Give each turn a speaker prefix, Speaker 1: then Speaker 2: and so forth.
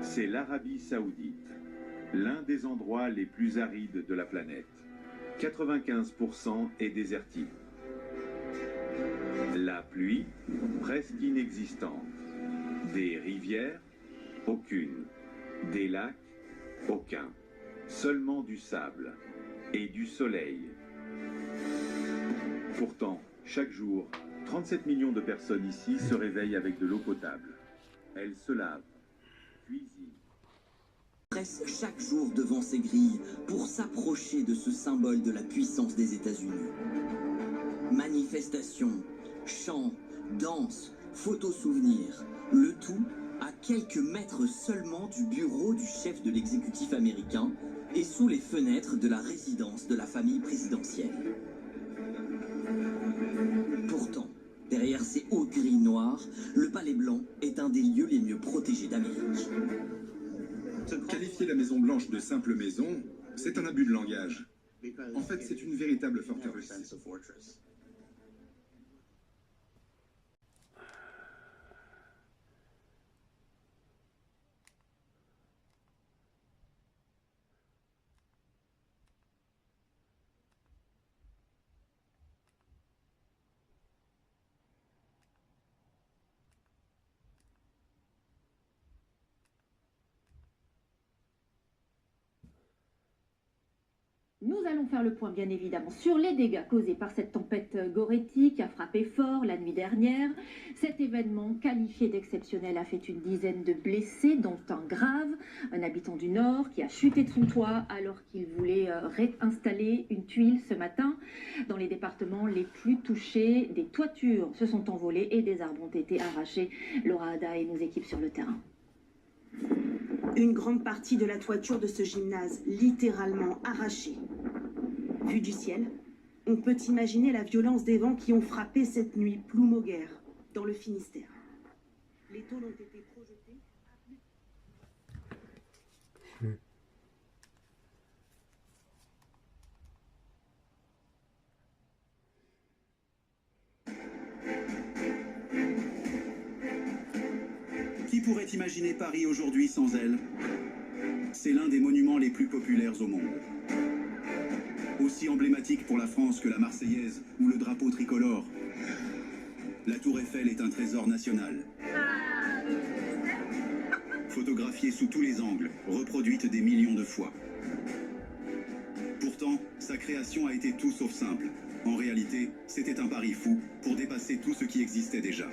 Speaker 1: C'est l'Arabie Saoudite, l'un des endroits les plus arides de la planète. 95% est désertique. La pluie, presque inexistante. Des rivières, aucune. Des lacs, aucun. Seulement du sable et du soleil. Pourtant, chaque jour, 37 millions de personnes ici se réveillent avec de l'eau potable. Elles se lavent, cuisinent.
Speaker 2: Presse chaque jour devant ces grilles pour s'approcher de ce symbole de la puissance des États-Unis. Manifestations, chants, danses, photos souvenirs, le tout à quelques mètres seulement du bureau du chef de l'exécutif américain et sous les fenêtres de la résidence de la famille présidentielle. Pourtant, derrière ces hauts grilles noires, le Palais Blanc est un des lieux les mieux protégés d'Amérique.
Speaker 3: Qualifier la Maison Blanche de simple maison, c'est un abus de langage. En fait, c'est une véritable forteresse.
Speaker 4: Nous allons faire le point bien évidemment sur les dégâts causés par cette tempête Goretti qui a frappé fort la nuit dernière. Cet événement qualifié d'exceptionnel a fait une dizaine de blessés, dont un grave, un habitant du Nord qui a chuté de son toit alors qu'il voulait réinstaller une tuile ce matin. Dans les départements les plus touchés, des toitures se sont envolées et des arbres ont été arrachés. Laura Ada et nos équipes sur le terrain.
Speaker 5: Une grande partie de la toiture de ce gymnase, littéralement arrachée. Vue du ciel, on peut imaginer la violence des vents qui ont frappé cette nuit Ploumoguer, dans le Finistère. Les tôles ont été projetées à plus...
Speaker 6: Qui pourrait imaginer Paris aujourd'hui sans elle? C'est l'un des monuments les plus populaires au monde. Aussi emblématique pour la France que la Marseillaise ou le drapeau tricolore. La Tour Eiffel est un trésor national. Photographiée sous tous les angles, reproduite des millions de fois. Pourtant, sa création a été tout sauf simple. En réalité, c'était un pari fou pour dépasser tout ce qui existait déjà.